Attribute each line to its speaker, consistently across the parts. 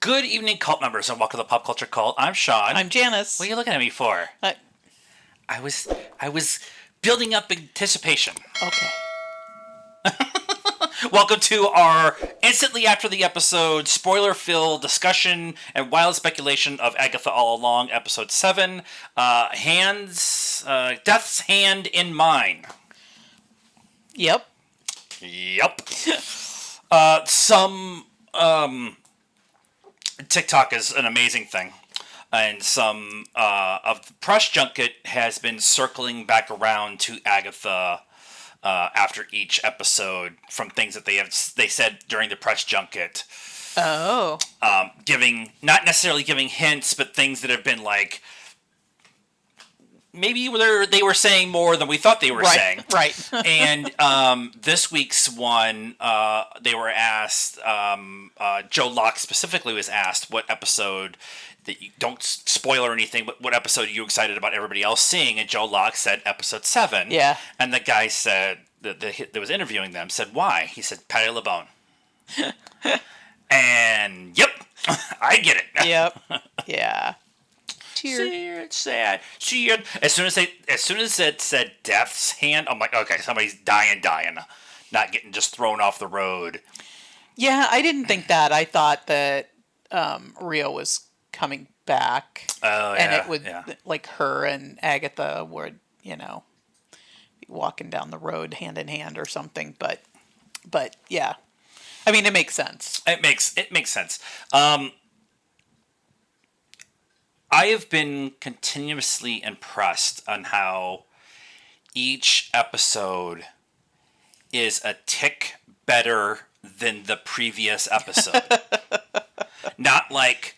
Speaker 1: Good evening, cult members, and welcome to Pop Culture Cult. I'm Sean.
Speaker 2: I'm Janice.
Speaker 1: What are you looking at me for? I was building up anticipation.
Speaker 2: Okay.
Speaker 1: Welcome to our instantly after the episode, spoiler-filled discussion and wild speculation of Agatha All Along, episode 7. Death's Hand in Mine.
Speaker 2: Yep.
Speaker 1: TikTok is an amazing thing. And some of the press junket has been circling back around to Agatha after each episode from things that they said during the press junket.
Speaker 2: Oh.
Speaker 1: Not necessarily giving hints, but things that have been like, maybe they were saying more than we thought they were saying.
Speaker 2: Right.
Speaker 1: And this week's one, they were asked, Joe Locke specifically was asked what episode, that you don't spoil or anything, but what episode are you excited about everybody else seeing? And Joe Locke said episode 7.
Speaker 2: Yeah.
Speaker 1: And the guy said, that was interviewing them, said, why? He said, Patty LeBone. And, yep, I get it.
Speaker 2: Yep. Yeah.
Speaker 1: Tear. Sad. As soon as it said Death's Hand, I'm like, okay, somebody's dying, not getting just thrown off the road.
Speaker 2: Yeah, I didn't think that. I thought that Rio was coming back.
Speaker 1: Oh, yeah.
Speaker 2: And it would, like, her and Agatha would, be walking down the road hand in hand or something. But yeah. I mean, it makes sense.
Speaker 1: It makes sense. I have been continuously impressed on how each episode is a tick better than the previous episode. Not like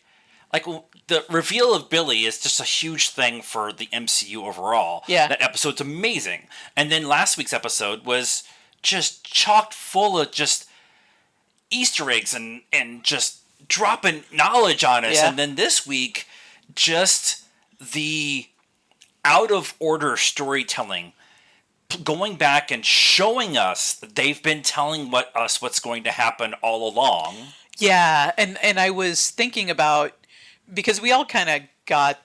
Speaker 1: the reveal of Billy is just a huge thing for the MCU overall.
Speaker 2: Yeah.
Speaker 1: That episode's amazing. And then last week's episode was just chock full of just Easter eggs and just dropping knowledge on us.
Speaker 2: Yeah.
Speaker 1: And then this week, just the out of order storytelling, going back and showing us that they've been telling what's going to happen all along.
Speaker 2: Yeah, and I was thinking about, because we all kind of got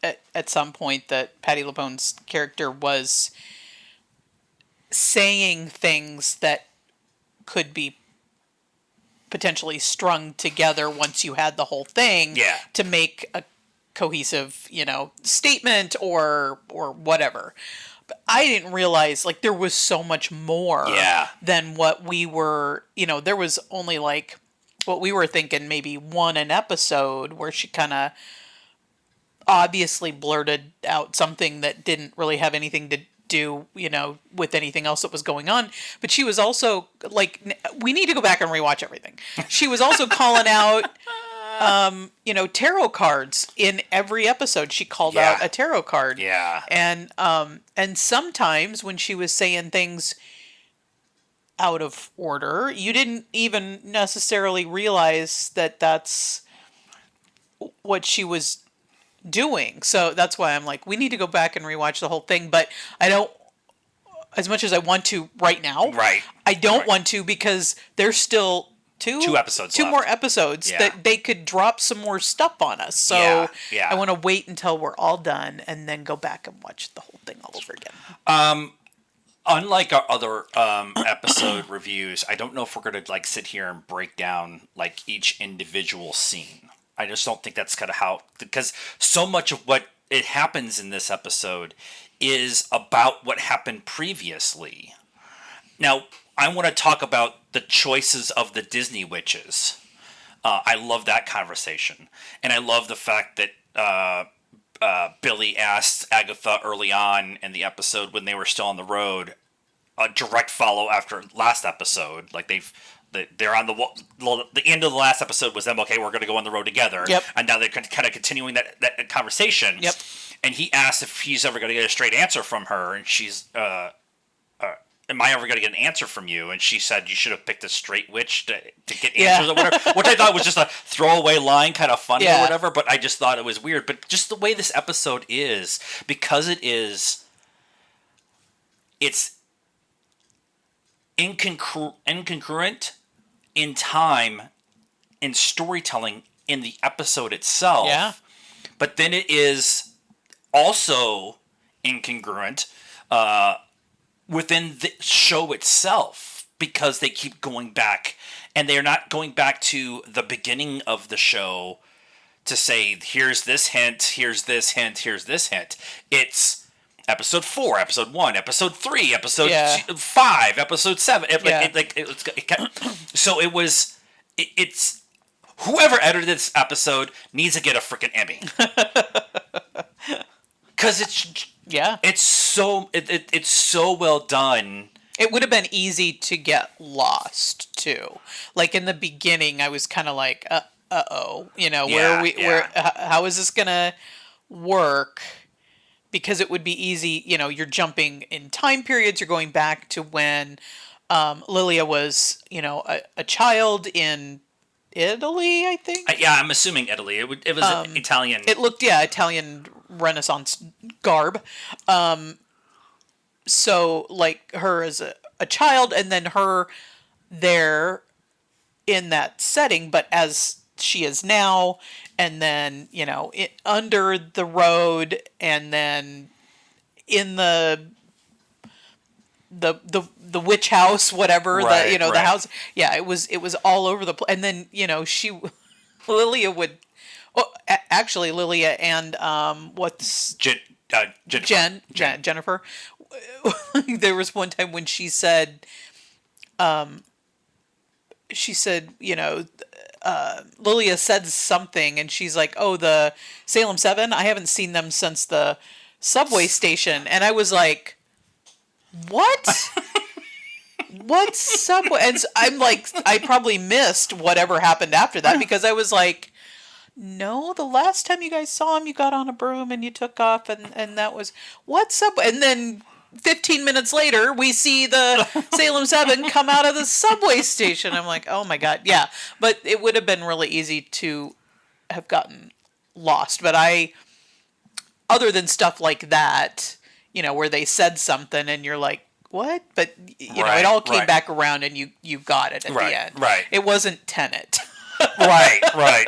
Speaker 2: at some point that Patty LeBone's character was saying things that could be potentially strung together once you had the whole thing to make a cohesive, statement or whatever. But I didn't realize, like, there was so much more than what we were, there was only, like, what we were thinking maybe an episode where she kind of obviously blurted out something that didn't really have anything to do, with anything else that was going on. But she was also, like, we need to go back and rewatch everything. She was also calling out, tarot cards in every episode. She called out a tarot card.
Speaker 1: Yeah.
Speaker 2: And sometimes when she was saying things out of order, you didn't even necessarily realize that that's what she was doing. So that's why I'm like, we need to go back and rewatch the whole thing. But I don't, as much as I want to right now, I don't want to, because there's still two more episodes that they could drop some more stuff on us. So I want to wait until we're all done and then go back and watch the whole thing all over again.
Speaker 1: Unlike our other episode reviews, I don't know if we're going to, like, sit here and break down, like, each individual scene. I just don't think that's kind of how, because so much of what it happens in this episode is about what happened previously. Now, I want to talk about the choices of the Disney witches. I love that conversation. And I love the fact that Billy asked Agatha early on in the episode when they were still on the road, a direct follow after last episode. Like, they're on the end of the last episode was them, okay, we're going to go on the road together.
Speaker 2: Yep.
Speaker 1: And now they're kind of continuing that conversation.
Speaker 2: Yep.
Speaker 1: And he asked if he's ever going to get a straight answer from her. And she's, am I ever going to get an answer from you? And she said, you should have picked a straight witch to get answers or whatever. Which I thought was just a throwaway line, kind of funny or whatever. But I just thought it was weird. But just the way this episode is, because it's incongruent in time in storytelling in the episode itself.
Speaker 2: Yeah.
Speaker 1: But then it is also incongruent within the show itself, because they keep going back, and they're not going back to the beginning of the show to say, here's this hint, here's this hint, here's this hint. It's episode 4, episode 1, episode 3, episode 5, episode 7. So it's whoever edited this episode needs to get a freaking Emmy. Because it's so well done.
Speaker 2: It would have been easy to get lost too. Like in the beginning, I was kind of like, uh-oh, how is this gonna work? Because it would be easy, you're jumping in time periods. You're going back to when Lilia was, a child in Italy, I think.
Speaker 1: I'm assuming Italy. It was Italian.
Speaker 2: It looked, Italian Renaissance garb. So, like, her as a child, and then her there in that setting, but as she is now, and then, under the road, and then in the witch house, whatever, the house. Yeah, it was all over the place. And then, Lilia would, actually Lilia and, Jennifer. There was one time when she said, Lilia said something, and she's like, "Oh, the Salem 7, I haven't seen them since the subway station." And I was like, "What?" What subway? And I'm like, I probably missed whatever happened after that, because I was like, no, the last time you guys saw him, you got on a broom and you took off, and that was, what subway? And then 15 minutes later, we see the Salem 7 come out of the subway station. I'm like, oh my God. Yeah. But it would have been really easy to have gotten lost. But other than stuff like that, where they said something and you're like, what? But, it all came back around, and you got it at the end.
Speaker 1: Right.
Speaker 2: It wasn't Tenet.
Speaker 1: Right.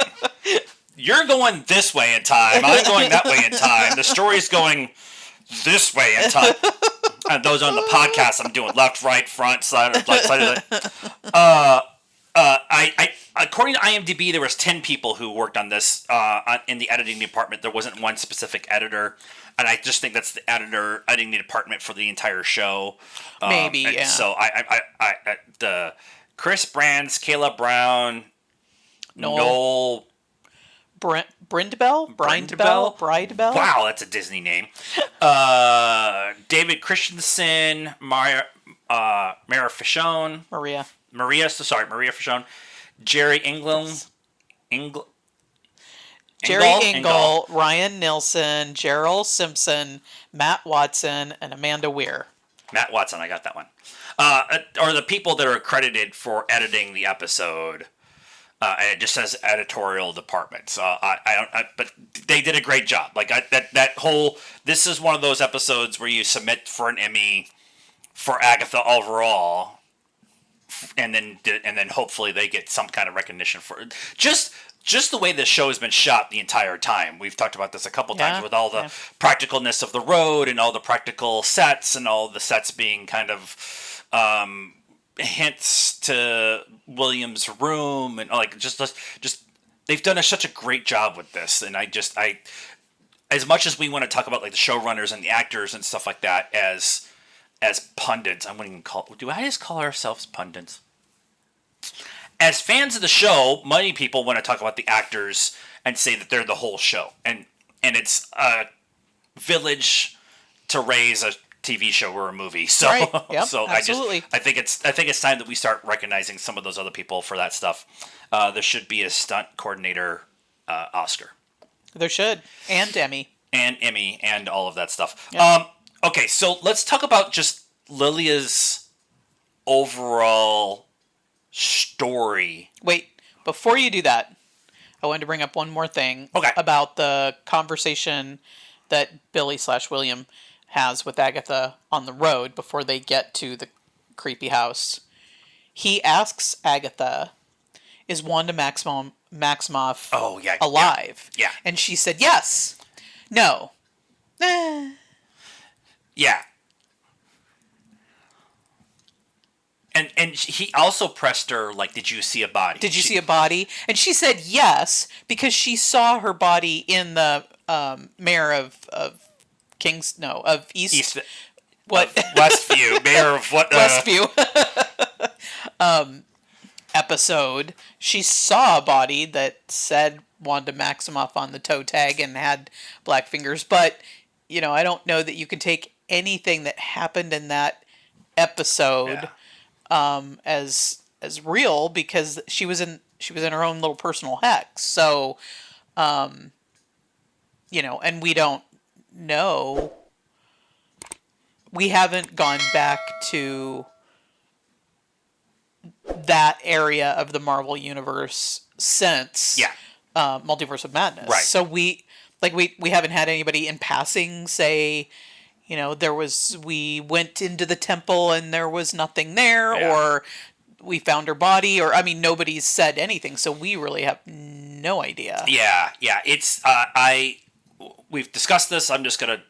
Speaker 1: You're going this way in time. I'm going that way in time. The story's going this way in time. And those on the podcast, I'm doing left, right, front, side, or left side of the. I according to IMDb, there was 10 people who worked on this in the editing department. There wasn't one specific editor, and I just think that's the editing department for the entire show.
Speaker 2: Maybe, yeah.
Speaker 1: So the Chris Brands, Kayla Brown, Noel.
Speaker 2: Brindabell? Bridebell?
Speaker 1: Wow, that's a Disney name. David Christensen, Maria Fischone. Maria Fischone. Jerry Engel,
Speaker 2: Ryan Nilsson, Gerald Simpson, Matt Watson, and Amanda Weir.
Speaker 1: Matt Watson, I got that one. Are the people that are credited for editing the episode. And it just says editorial department. So but they did a great job. Like this is one of those episodes where you submit for an Emmy for Agatha overall, and then hopefully they get some kind of recognition for it. Just the way this show has been shot the entire time. We've talked about this a couple times with all the practicalness of the road and all the practical sets, and all the sets being kind of hints to William's room, and like just they've done such a great job with this. And I as much as we want to talk about like the showrunners and the actors and stuff like that as pundits, I wouldn't even do I just call ourselves pundits? As fans of the show, many people want to talk about the actors and say that they're the whole show, and it's a village to raise a TV show or a movie. So,
Speaker 2: right. Yep,
Speaker 1: so
Speaker 2: absolutely.
Speaker 1: I think it's time that we start recognizing some of those other people for that stuff. There should be a stunt coordinator Oscar.
Speaker 2: There should, and Emmy,
Speaker 1: and all of that stuff.
Speaker 2: Yep.
Speaker 1: Okay, so let's talk about just Lilia's overall story.
Speaker 2: Wait, before you do that, I wanted to bring up one more thing about the conversation that Billy/William has with Agatha on the road before they get to the creepy house. He asks Agatha, is Wanda Maximoff
Speaker 1: Oh, yeah.
Speaker 2: alive?
Speaker 1: Yeah.
Speaker 2: And she said, yes. No.
Speaker 1: Yeah. And he also pressed her, like, did you see a body?
Speaker 2: Did you see a body? And she said yes, because she saw her body in the mayor of East what?
Speaker 1: Westview. Mayor of what?
Speaker 2: Westview. Episode. She saw a body that said Wanda Maximoff on the toe tag and had black fingers. But, I don't know that you can take anything that happened in that episode as real, because she was in her own little personal hex. So, and we don't know. We haven't gone back to that area of the Marvel Universe since Multiverse of Madness.
Speaker 1: Right.
Speaker 2: So we haven't had anybody in passing say, we went into the temple and there was nothing there, or we found her body, or, nobody's said anything. So we really have no idea.
Speaker 1: Yeah. It's, we've discussed this. I'm just going to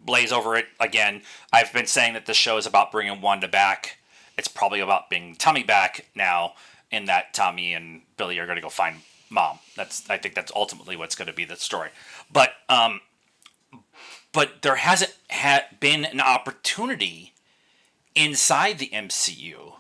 Speaker 1: blaze over it again. I've been saying that this show is about bringing Wanda back. It's probably about bringing Tommy back now, in that Tommy and Billy are going to go find Mom. I think that's ultimately what's going to be the story. But there hasn't been an opportunity inside the MCU,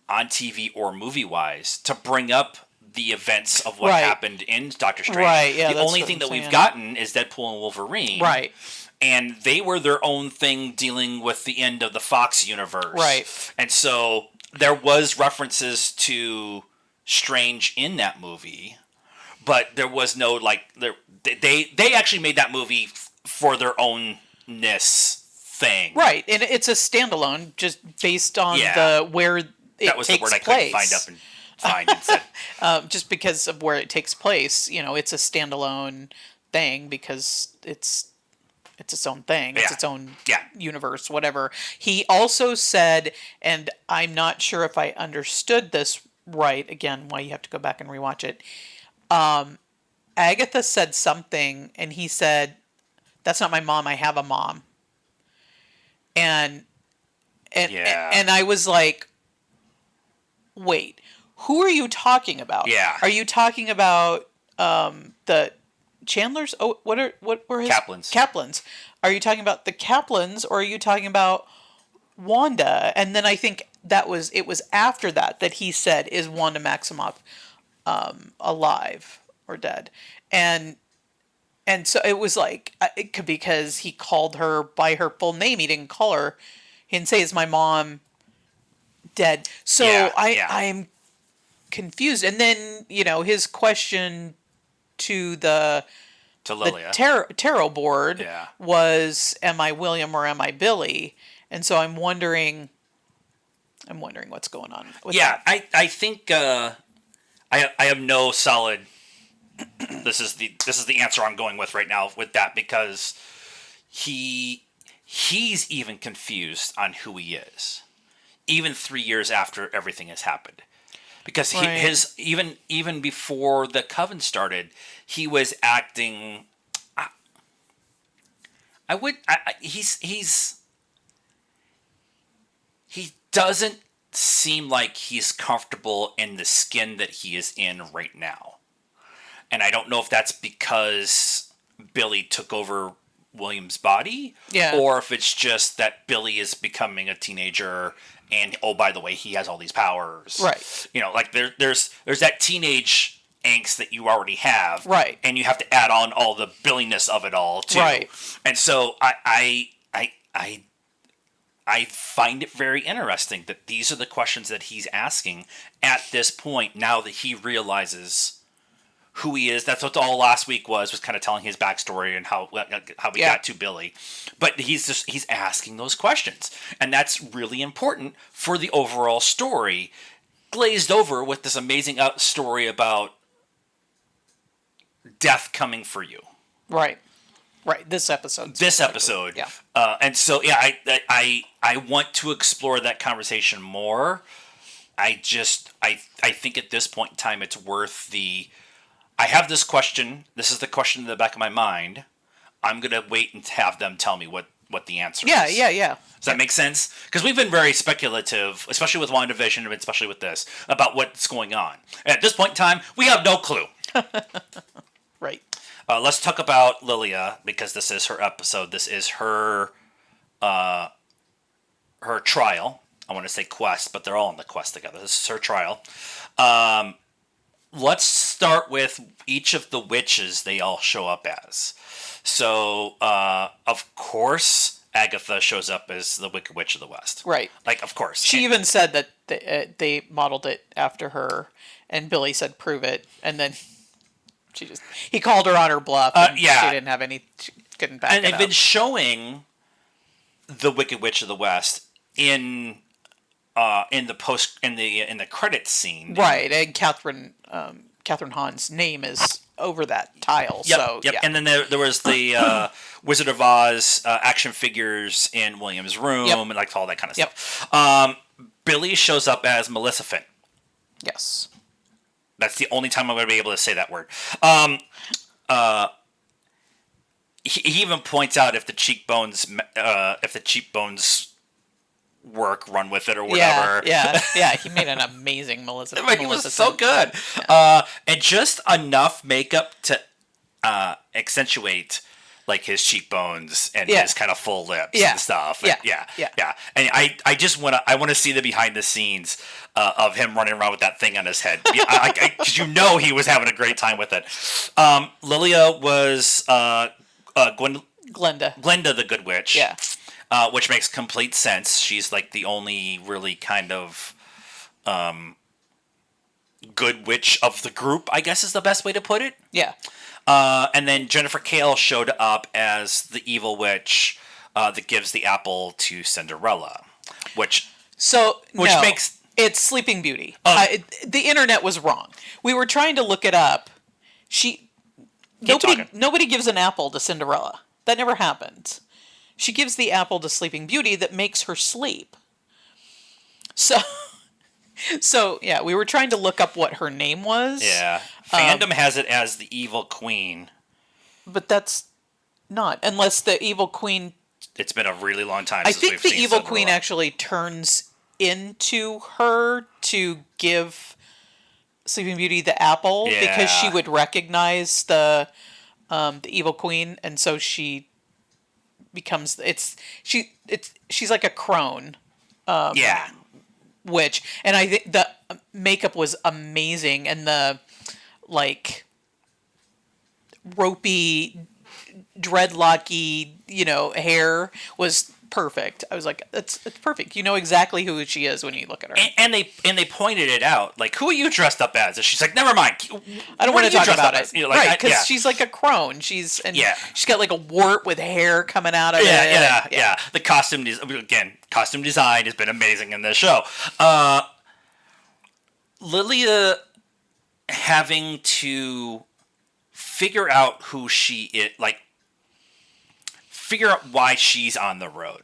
Speaker 1: on TV or movie-wise, to bring up the events of what happened in Doctor Strange.
Speaker 2: Right, yeah,
Speaker 1: the only thing that we've gotten is Deadpool and Wolverine.
Speaker 2: Right.
Speaker 1: And they were their own thing, dealing with the end of the Fox universe.
Speaker 2: Right.
Speaker 1: And so there was references to Strange in that movie, but there was no, they actually made that movie for their ownness thing.
Speaker 2: Right. And it's a standalone, just based on where it takes place. That was the word I couldn't find instead. Just because of where it takes place, it's a standalone thing, because it's its own thing. It's its own universe, whatever. He also said, and I'm not sure if I understood this right, again, why you have to go back and rewatch it. Agatha said something, and he said, "That's not my mom. I have a mom." And I was like, wait, who are you talking about?
Speaker 1: Yeah.
Speaker 2: Are you talking about the Chandlers? Oh, what were his Kaplans? Are you talking about the Kaplans, or are you talking about Wanda? And then I think it was after that he said, "Is Wanda Maximoff alive or dead?" And so it was like, because he called her by her full name. He didn't call her. He didn't say, "Is my mom dead?" So I'm confused. And then his question to
Speaker 1: Lilia.
Speaker 2: The tarot board was, "Am I William or am I Billy?" And so I'm wondering what's going on with that.
Speaker 1: I think I have no solid this is the answer I'm going with right now with that, because he's even confused on who he is, even 3 years after everything has happened. Because his even before the Coven started, he was acting. He doesn't seem like he's comfortable in the skin that he is in right now, and I don't know if that's because Billy took over William's body, or if it's just that Billy is becoming a teenager. And, oh, by the way, he has all these powers.
Speaker 2: Right.
Speaker 1: There's that teenage angst that you already have.
Speaker 2: Right.
Speaker 1: And you have to add on all the Billiness of it all, too.
Speaker 2: Right.
Speaker 1: And so I find it very interesting that these are the questions that he's asking at this point, now that he realizes who he is. That's what all last week was kind of telling his backstory and how we got to Billy. But he's asking those questions, and that's really important for the overall story, glazed over with this amazing story about death coming for you.
Speaker 2: Right. This episode.
Speaker 1: Yeah. And so I want to explore that conversation more. I think at this point in time it's worth the. I have this question. This is the question in the back of my mind. I'm gonna wait and have them tell me what the answer is.
Speaker 2: Yeah.
Speaker 1: Does that make sense? Because we've been very speculative, especially with WandaVision, and especially with this, about what's going on. And at this point in time, we have no clue.
Speaker 2: Right.
Speaker 1: Let's talk about Lilia, because this is her episode. This is her her trial. I want to say quest, but they're all in the quest together. This is her trial. Let's start with each of the witches they all show up as. So, of course, Agatha shows up as the Wicked Witch of the West.
Speaker 2: Right.
Speaker 1: Like, of course.
Speaker 2: She even said that they modeled it after her, and Billy said, "Prove it," and then he called her on her bluff. And she didn't have any. She couldn't back it up.
Speaker 1: And they've been showing the Wicked Witch of the West in the credits scene.
Speaker 2: Right, and Catherine Hahn's name is over that tile.
Speaker 1: Yep,
Speaker 2: so
Speaker 1: yep.
Speaker 2: Yeah.
Speaker 1: And then there was the Wizard of Oz action figures in William's room, and like all that kind of stuff. Billy shows up as Maleficent.
Speaker 2: Yes.
Speaker 1: That's the only time I'm going to be able to say that word. He even points out if the cheekbones work, run with it or whatever.
Speaker 2: Yeah. He made an amazing Maleficent.
Speaker 1: He was so good. And just enough makeup to accentuate like his cheekbones and his kind of full lips and stuff. And yeah. And I just want to see the behind the scenes of him running around with that thing on his head, because he was having a great time with it. Lilia was Glenda the Good Witch.
Speaker 2: Yeah.
Speaker 1: Which makes complete sense. She's like the only really kind of good witch of the group, I guess is the best way to put it.
Speaker 2: Yeah.
Speaker 1: And then Jennifer Kale showed up as the evil witch that gives the apple to Cinderella, which makes
Speaker 2: it's Sleeping Beauty. The internet was wrong. We were trying to look it up. Nobody gives an apple to Cinderella. That never happened. She gives the apple to Sleeping Beauty that makes her sleep. So yeah, we were trying to look up what her name was.
Speaker 1: Yeah. Fandom has it as the evil queen.
Speaker 2: But that's not. Unless the evil queen...
Speaker 1: It's been a really long time
Speaker 2: since we've seen the evil queen actually turns into her to give Sleeping Beauty the apple because she would recognize the evil queen, and so she becomes she's like a crone witch, and I think the makeup was amazing, and the like ropey dreadlocky hair was perfect. I was like, it's perfect. You know exactly who she is when you look at her.
Speaker 1: And they pointed it out. Like, who are you dressed up as? And she's like, never mind.
Speaker 2: I don't want to talk about it. Right, because she's like a crone. She's got like a wart with hair coming out of it.
Speaker 1: Yeah. The costume design has been amazing in this show. Lilia having to figure out who she is, like, figure out why she's on the road.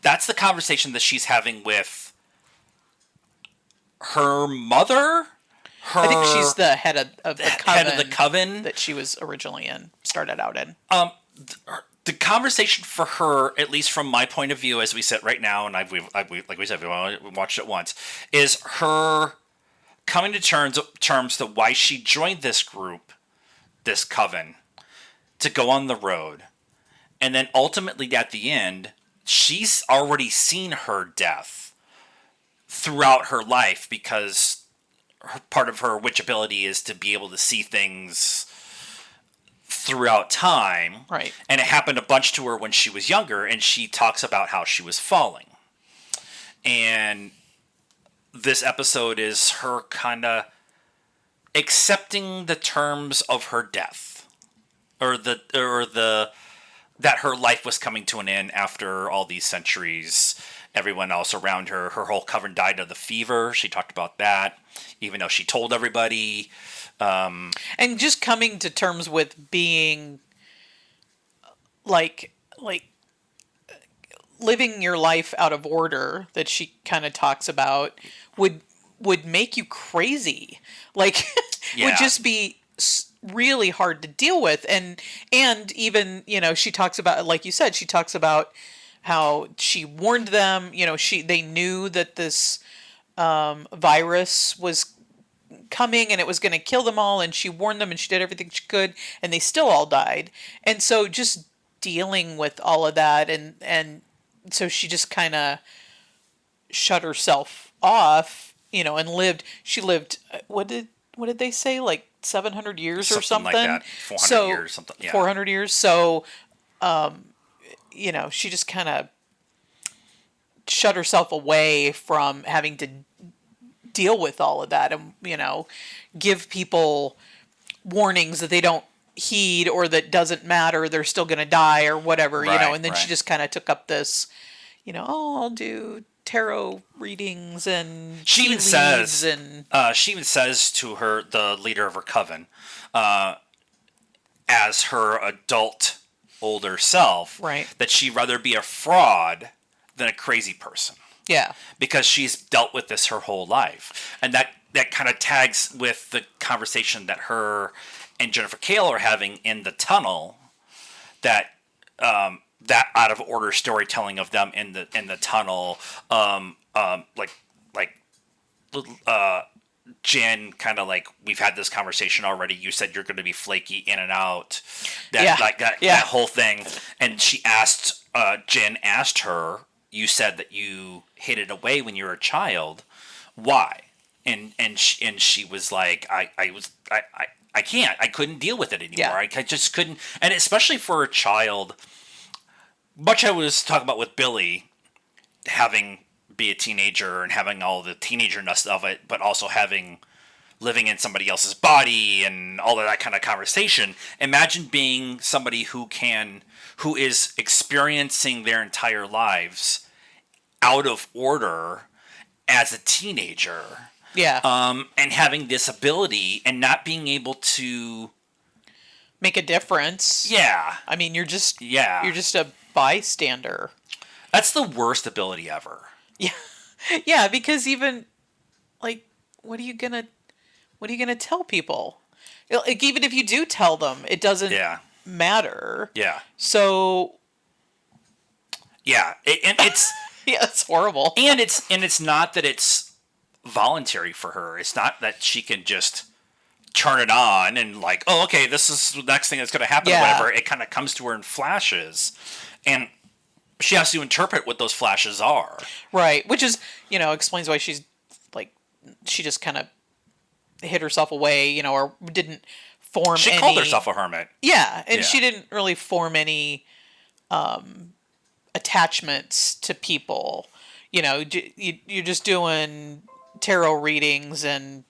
Speaker 1: That's the conversation that she's having with her mother.
Speaker 2: I think she's the head of the
Speaker 1: coven
Speaker 2: that she was originally started out in.
Speaker 1: The conversation for her, at least from my point of view, as we sit right now, and we like we said, we watched it once, is her coming to terms to why she joined this group, this coven, to go on the road. And then ultimately at the end, she's already seen her death throughout her life because part of her witch ability is to be able to see things throughout time.
Speaker 2: Right.
Speaker 1: And it happened a bunch to her when she was younger, and she talks about how she was falling. And this episode is her kind of accepting the terms of her death. Or that her life was coming to an end after all these centuries. Everyone else around her, her whole coven died of the fever. She talked about that, even though she told everybody.
Speaker 2: And just coming to terms with being like living your life out of order that she kind of talks about would make you crazy. Like would just be really hard to deal with. And even, she talks about, like you said, she talks about how she warned them, they knew that this virus was coming and it was going to kill them all, and she warned them and she did everything she could, and they still all died. And so just dealing with all of that, and so she just kind of shut herself off, and she lived, what did they say, like 700 years or something
Speaker 1: like that. 400 years, something. Yeah.
Speaker 2: 400 years. So she just kind of shut herself away from having to deal with all of that, and give people warnings that they don't heed, or that doesn't matter, they're still going to die or whatever.
Speaker 1: Right,
Speaker 2: and then she just kind of took up this, I'll do tarot readings, and
Speaker 1: she even says,
Speaker 2: and
Speaker 1: she even says to the leader of her coven, as her adult older self,
Speaker 2: right,
Speaker 1: that she'd rather be a fraud than a crazy person.
Speaker 2: Yeah.
Speaker 1: Because she's dealt with this her whole life. And that kind of tags with the conversation that her and Jennifer Kale are having in the tunnel, that that out of order storytelling of them in the tunnel, Jen kind of like, we've had this conversation already. You said you're going to be flaky in and out. That whole thing. And she asked, Jen asked her, you said that you hid it away when you were a child. Why? And she was like, I can't. I couldn't deal with it anymore. Yeah. I just couldn't. And especially for a child, much I was talking about with Billy, be a teenager and having all the teenagerness of it, but also living in somebody else's body and all of that kind of conversation. Imagine being somebody who is experiencing their entire lives out of order as a teenager.
Speaker 2: Yeah.
Speaker 1: And having this ability and not being able to
Speaker 2: make a difference.
Speaker 1: Yeah.
Speaker 2: I mean, you're just a bystander.
Speaker 1: That's the worst ability ever.
Speaker 2: Yeah. Yeah, because even like, what are you gonna tell people? Like, even if you do tell them, it doesn't matter.
Speaker 1: Yeah.
Speaker 2: So.
Speaker 1: Yeah, and it's
Speaker 2: yeah, it's horrible.
Speaker 1: And it's not that it's voluntary for her. It's not that she can just turn it on and like, oh, okay, this is the next thing that's going to happen or whatever. It kind of comes to her in flashes, and she has to interpret what those flashes are.
Speaker 2: Right, which is, explains why she's like, she just kind of hid herself away, or didn't form
Speaker 1: She called herself a hermit.
Speaker 2: Yeah, and she didn't really form any attachments to people. You're just doing tarot readings and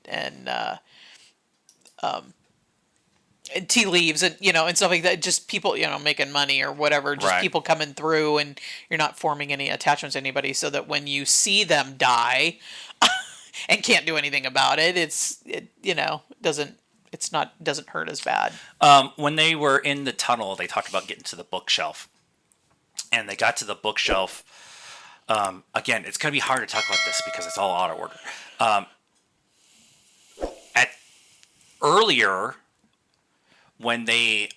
Speaker 2: tea leaves and and stuff like that. Just people making money or whatever. Just people coming through, and you're not forming any attachments to anybody. So that when you see them die and can't do anything about it, doesn't hurt as bad.
Speaker 1: When they were in the tunnel, they talked about getting to the bookshelf. And they got to the bookshelf. Again, it's going to be hard to talk about this because it's all out of order. Earlier, when they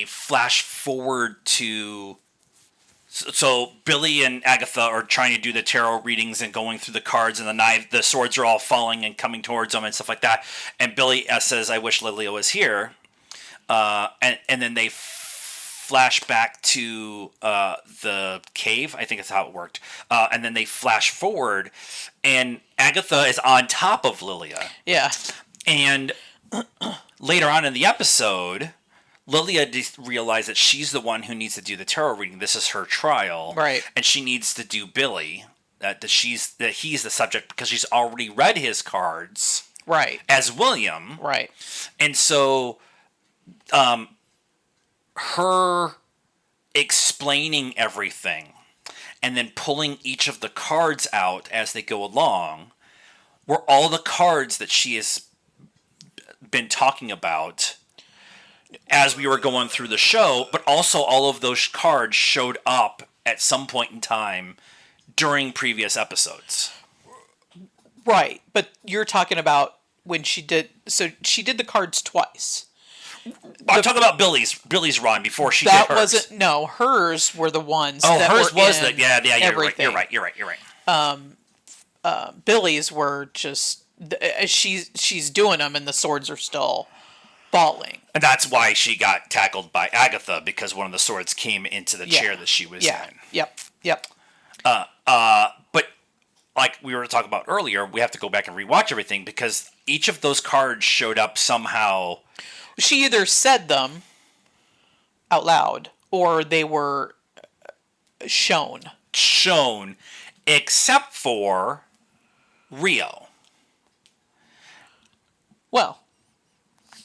Speaker 1: flash forward to. So Billy and Agatha are trying to do the tarot readings and going through the cards, and the swords are all falling and coming towards them and stuff like that. And Billy says, "I wish Lilia was here." And then they flash back to the cave. I think that's how it worked. And then they flash forward, and Agatha is on top of Lilia.
Speaker 2: Yeah.
Speaker 1: And later on in the episode, Lilia realized that she's the one who needs to do the tarot reading. This is her trial.
Speaker 2: Right.
Speaker 1: And she needs to do Billy. That he's the subject because she's already read his cards.
Speaker 2: Right.
Speaker 1: As William.
Speaker 2: Right.
Speaker 1: And so her explaining everything and then pulling each of the cards out as they go along were all the cards that she has been talking about as we were going through the show, but also all of those cards showed up at some point in time during previous episodes.
Speaker 2: Right, but you're talking about when she did. So she did the cards twice.
Speaker 1: I'm talking about Billy's run before she did hers.
Speaker 2: That wasn't. No, hers were the ones.
Speaker 1: Oh,
Speaker 2: that
Speaker 1: hers
Speaker 2: were
Speaker 1: was
Speaker 2: in
Speaker 1: the yeah.
Speaker 2: everything.
Speaker 1: You're right.
Speaker 2: Billy's were just she's doing them, and the swords are still falling.
Speaker 1: And that's why she got tackled by Agatha, because one of the swords came into the chair that she was in.
Speaker 2: Yep.
Speaker 1: But like we were talking about earlier, we have to go back and rewatch everything because each of those cards showed up somehow.
Speaker 2: She either said them out loud or they were shown,
Speaker 1: except for Rio.
Speaker 2: Well,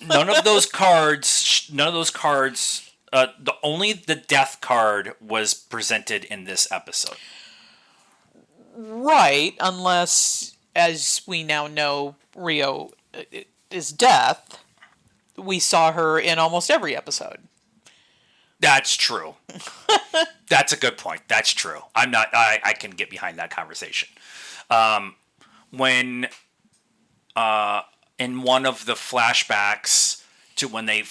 Speaker 1: none of those cards. Only the death card was presented in this episode.
Speaker 2: Right, unless, as we now know, Rio is death. We saw her in almost every episode.
Speaker 1: That's true. That's a good point. That's true. I can get behind that conversation. When in one of the flashbacks to when they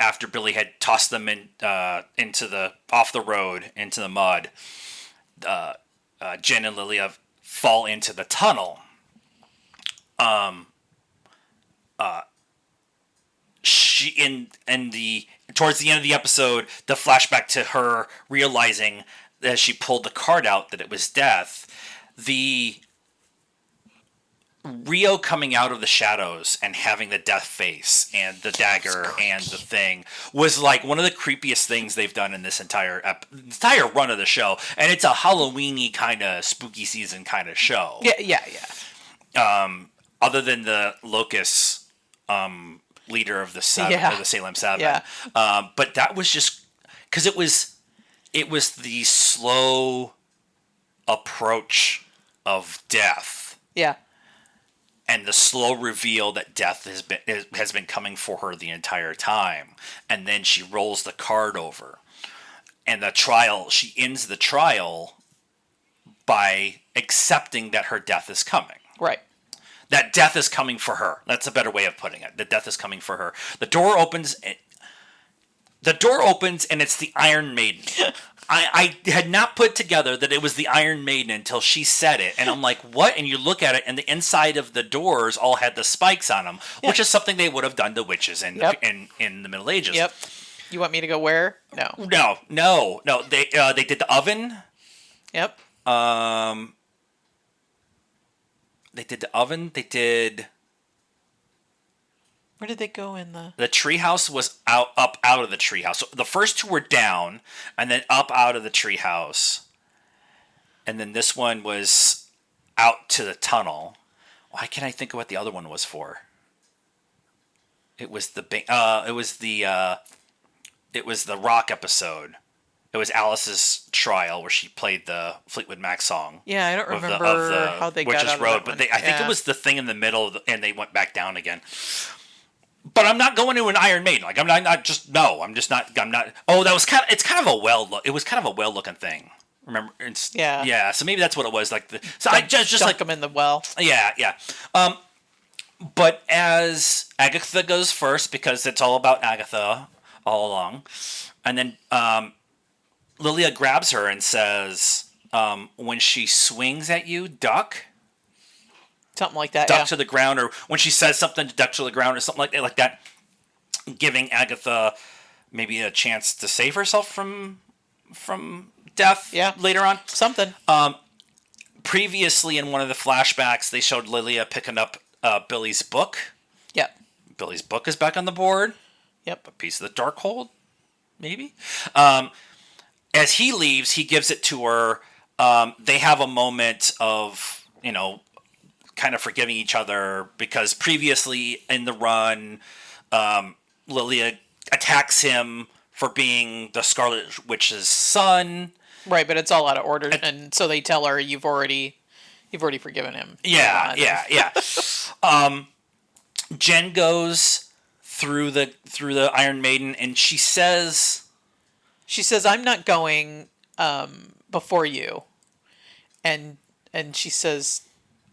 Speaker 1: after Billy had tossed them off the road into the mud, Jen and Lilia fall into the tunnel. Towards the end of the episode, the flashback to her realizing as she pulled the card out that it was death, the Rio coming out of the shadows and having the death face and the dagger and the thing was like one of the creepiest things they've done in this entire run of the show. And it's a Halloween-y kind of spooky season kind of show.
Speaker 2: Yeah.
Speaker 1: Other than the Locust leader of the Salem Seven.
Speaker 2: Yeah.
Speaker 1: But that was just because it was the slow approach of death.
Speaker 2: Yeah.
Speaker 1: And the slow reveal that death has been coming for her the entire time. And then she rolls the card over. And she ends the trial by accepting that her death is coming.
Speaker 2: Right.
Speaker 1: That death is coming for her. That's a better way of putting it. That death is coming for her. The door opens and it's the Iron Maiden. I had not put together that it was the Iron Maiden until she said it. And I'm like, what? And you look at it, and the inside of the doors all had the spikes on them, which is something they would have done to witches in the Middle Ages.
Speaker 2: Yep. You want me to go where? No.
Speaker 1: No. They did the oven.
Speaker 2: Yep.
Speaker 1: They did the oven. They did...
Speaker 2: Where did they go in the...
Speaker 1: The treehouse was up out of the treehouse. So the first two were down, and then up out of the treehouse. And then this one was out to the tunnel. Why can't I think of what the other one was for? It was the rock episode. It was Alice's trial where she played the Fleetwood Mac song.
Speaker 2: Yeah, I don't remember how they got out of that one.
Speaker 1: But I think it was the thing in the middle, and they went back down again. But I'm not going to an Iron Maiden. Like I'm not not. Oh, that was it's kind of a it was kind of a well looking thing. Remember? Yeah. So maybe that's what it was. Like I just
Speaker 2: like them in the well.
Speaker 1: Yeah. But as Agatha goes first, because it's all about Agatha all along, and then Lilia grabs her and says, "When she swings at you, duck."
Speaker 2: Something like that,
Speaker 1: duck to the ground, or when she says something, duck to the ground, or something like that, giving Agatha maybe a chance to save herself from death.
Speaker 2: Yeah,
Speaker 1: later on,
Speaker 2: something.
Speaker 1: Previously, in one of the flashbacks, they showed Lilia picking up Billy's book.
Speaker 2: Yep.
Speaker 1: Billy's book is back on the board.
Speaker 2: Yep.
Speaker 1: A piece of the Darkhold, maybe. As he leaves, he gives it to her. They have a moment of kind of forgiving each other, because previously in the run, Lilia attacks him for being the Scarlet Witch's son.
Speaker 2: Right, but it's all out of order, and so they tell her you've already forgiven him.
Speaker 1: Yeah. Jen goes through the Iron Maiden, and she says
Speaker 2: She says, "I'm not going before you," and she says,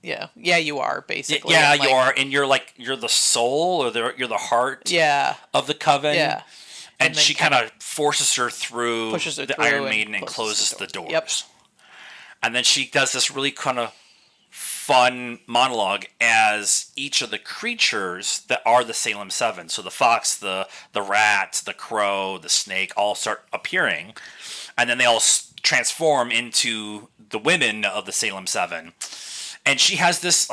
Speaker 2: "Yeah, you are basically."
Speaker 1: Yeah,
Speaker 2: And
Speaker 1: you
Speaker 2: like,
Speaker 1: are, and you're the soul, or you're the heart
Speaker 2: yeah,
Speaker 1: of the coven.
Speaker 2: yeah,
Speaker 1: And
Speaker 2: then
Speaker 1: she kind of forces her through
Speaker 2: pushes her
Speaker 1: the
Speaker 2: through
Speaker 1: Iron
Speaker 2: and
Speaker 1: Maiden and
Speaker 2: closes
Speaker 1: closes the
Speaker 2: the doors.
Speaker 1: doors. And then she does this really kind of fun monologue as each of the creatures that are the Salem Seven, so the fox, the rat, the crow, the snake, all start appearing, and then they all transform into the women of the Salem Seven. And she has this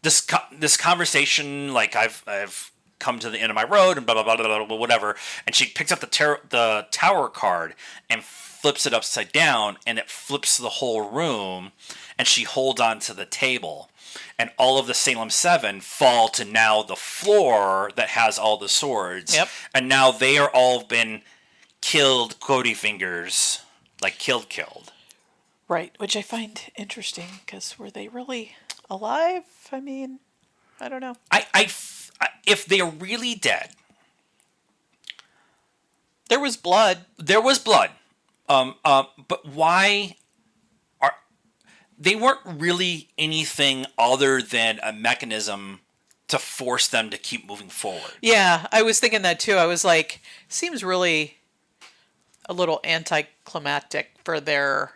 Speaker 1: this conversation, like I've come to the end of my road and blah blah blah blah, blah whatever. And she picks up the tower card and flips it upside down, and it flips the whole room. And she holds on to the table, and all of the Salem Seven fall to now the floor that has all the swords.
Speaker 2: Yep.
Speaker 1: And now they are all been killed, Cody fingers, like killed.
Speaker 2: Right, which I find interesting because were they really alive? I mean, I don't know.
Speaker 1: If they're really dead,
Speaker 2: there was blood.
Speaker 1: There was blood. But why are they weren't really anything other than a mechanism to force them to keep moving forward?
Speaker 2: Yeah, I was thinking that too. I was like, seems really a little anticlimactic for their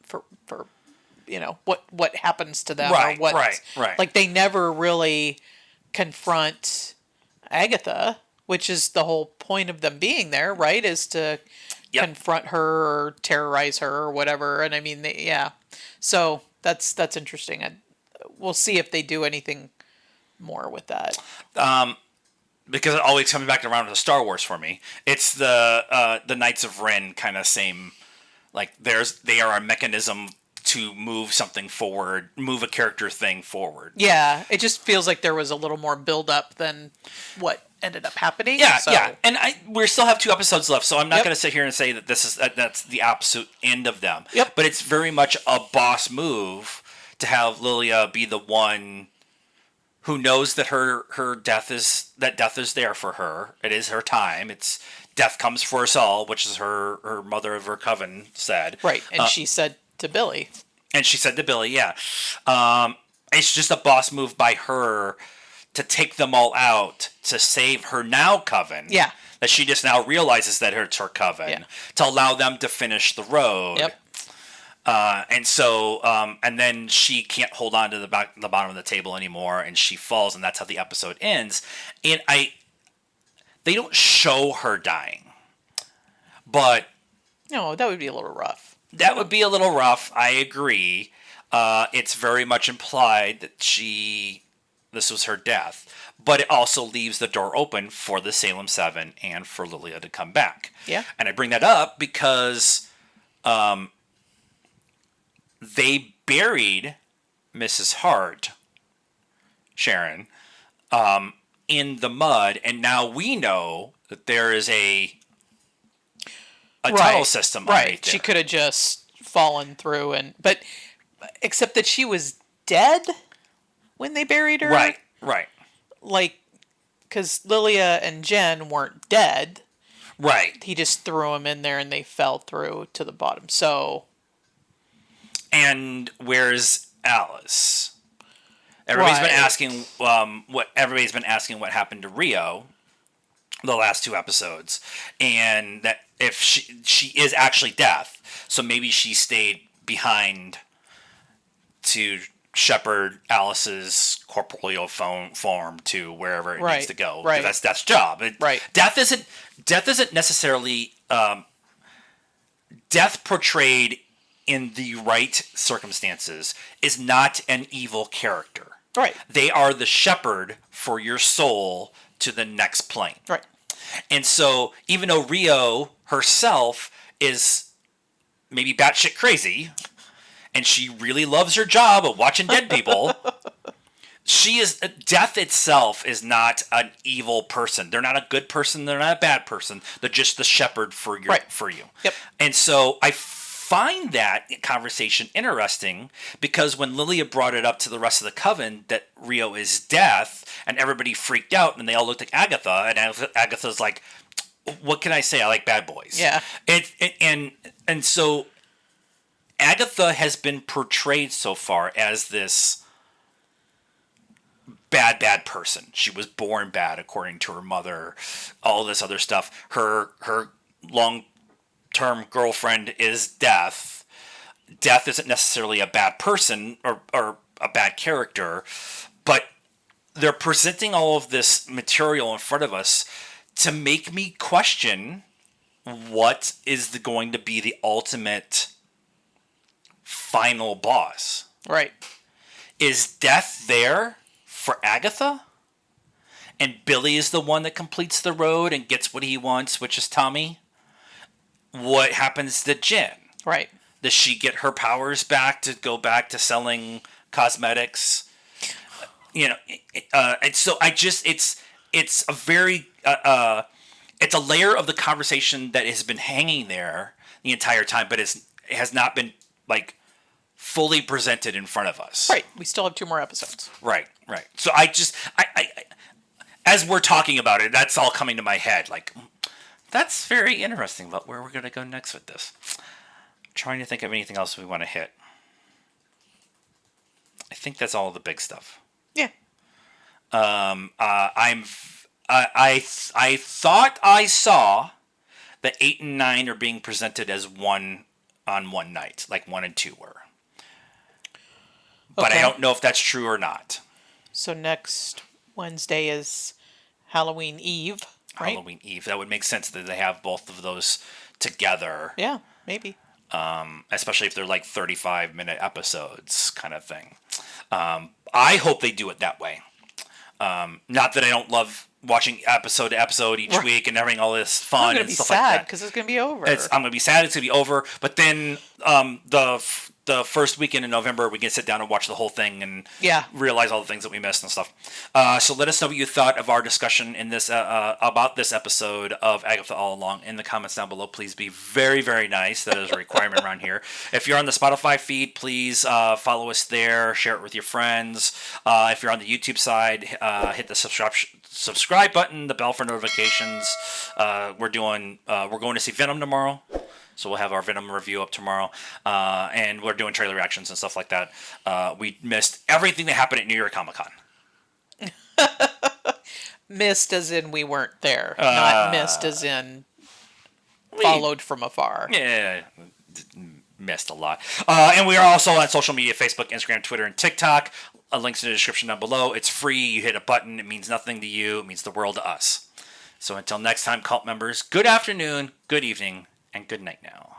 Speaker 2: for what happens to them,
Speaker 1: right,
Speaker 2: or what
Speaker 1: right.
Speaker 2: Like they never really confront Agatha, which is the whole point of them being there, right? Is to confront her or terrorize her or whatever. And I mean, so that's interesting. We'll see if they do anything more with that.
Speaker 1: Because it always comes back around to Star Wars for me. It's the Knights of Ren kind of same. Like they are a mechanism to move something forward, move a character thing forward.
Speaker 2: Yeah, it just feels like there was a little more build up than what ended up happening.
Speaker 1: Yeah, yeah. And we still have 2 episodes left, so I'm not going to sit here and say that that's the absolute end of them.
Speaker 2: Yep.
Speaker 1: But it's very much a boss move to have Lilia be the one who knows that her death is there for her. It is her time. It's death comes for us all, which is her mother of her coven said.
Speaker 2: Right, and she said to Billy.
Speaker 1: And she said to Billy, yeah. It's just a boss move by her to take them all out to save her now coven.
Speaker 2: Yeah.
Speaker 1: That she just now realizes that it's her coven.
Speaker 2: Yeah.
Speaker 1: To allow them to finish the road.
Speaker 2: Yep.
Speaker 1: And then she can't hold on to the bottom of the table anymore, and she falls, and that's how the episode ends. And they don't show her dying, but
Speaker 2: no, that would be a little rough.
Speaker 1: That would be a little rough. I agree. It's very much implied that this was her death, but it also leaves the door open for the Salem Seven and for Lilia to come back.
Speaker 2: Yeah.
Speaker 1: And I bring that up because they buried Mrs. Hart, Sharon, in the mud, and now we know that there is a tunnel system underneath there.
Speaker 2: She could have just fallen through, but except that she was dead when they buried her.
Speaker 1: Right.
Speaker 2: Like, because Lilia and Jen weren't dead.
Speaker 1: Right.
Speaker 2: He just threw them in there and they fell through to the bottom. So.
Speaker 1: And where's Alice? Everybody's been asking what happened to Rio the last 2 episodes, and that if she is actually death, so maybe she stayed behind to shepherd Alice's corporeal form to wherever it needs to go.
Speaker 2: Right.
Speaker 1: That's Death's job.
Speaker 2: Right.
Speaker 1: Death isn't necessarily Death portrayed in the right circumstances is not an evil character.
Speaker 2: Right.
Speaker 1: They are the shepherd for your soul to the next plane.
Speaker 2: Right.
Speaker 1: And so even though Rio herself is maybe batshit crazy, and she really loves her job of watching dead people, Death itself is not an evil person. They're not a good person. They're not a bad person. They're just the shepherd for you.
Speaker 2: Yep.
Speaker 1: And so I find that conversation interesting because when Lilia brought it up to the rest of the coven that Rio is Death, and everybody freaked out, and they all looked at Agatha, and Agatha's like, what can I say? I like bad boys.
Speaker 2: Yeah.
Speaker 1: And so Agatha has been portrayed so far as this bad person. She was born bad according to her mother. All this other stuff. Her long-term girlfriend is Death. Death isn't necessarily a bad person or a bad character, but they're presenting all of this material in front of us to make me question what is going to be the ultimate final boss.
Speaker 2: Right.
Speaker 1: Is Death there for Agatha? And Billy is the one that completes the road and gets what he wants, which is Tommy? What happens to Jen?
Speaker 2: Right.
Speaker 1: Does she get her powers back to go back to selling cosmetics? And so it's a very it's a layer of the conversation that has been hanging there the entire time, but it has not been like fully presented in front of us.
Speaker 2: Right. We still have 2 more episodes.
Speaker 1: Right. So I as we're talking about it, that's all coming to my head. Like, that's very interesting. But where we're going to go next with this? I'm trying to think of anything else we want to hit. I think that's all the big stuff.
Speaker 2: Yeah.
Speaker 1: I thought I saw that 8 and 9 are being presented as one on one night, like 1 and 2 were. But I don't know if that's true or not.
Speaker 2: So next Wednesday is Halloween Eve, right?
Speaker 1: Halloween Eve. That would make sense that they have both of those together.
Speaker 2: Yeah, maybe.
Speaker 1: Especially if they're like 35-minute episodes kind of thing. I hope they do it that way. Not that I don't love watching episode to episode each week and having all this fun and stuff like that.
Speaker 2: I'm going to be sad because it's going to be over.
Speaker 1: I'm going to be sad it's going to be over. But then the first weekend in November, we can sit down and watch the whole thing and realize all the things that we missed and stuff. So let us know what you thought of our discussion in this about this episode of Agatha All Along in the comments down below. Please be very, very nice. That is a requirement around here. If you're on the Spotify feed, please follow us there. Share it with your friends. If you're on the YouTube side, hit the subscribe button, the bell for notifications. We're going to see Venom tomorrow. So we'll have our Venom review up tomorrow. And we're doing trailer reactions and stuff like that. We missed everything that happened at New York Comic Con.
Speaker 2: Missed as in we weren't there. Not missed as in followed from afar.
Speaker 1: Yeah, missed a lot. And we are also on social media, Facebook, Instagram, Twitter, and TikTok. Links in the description down below. It's free. You hit a button. It means nothing to you. It means the world to us. So until next time, cult members, good afternoon, good evening, and good night now.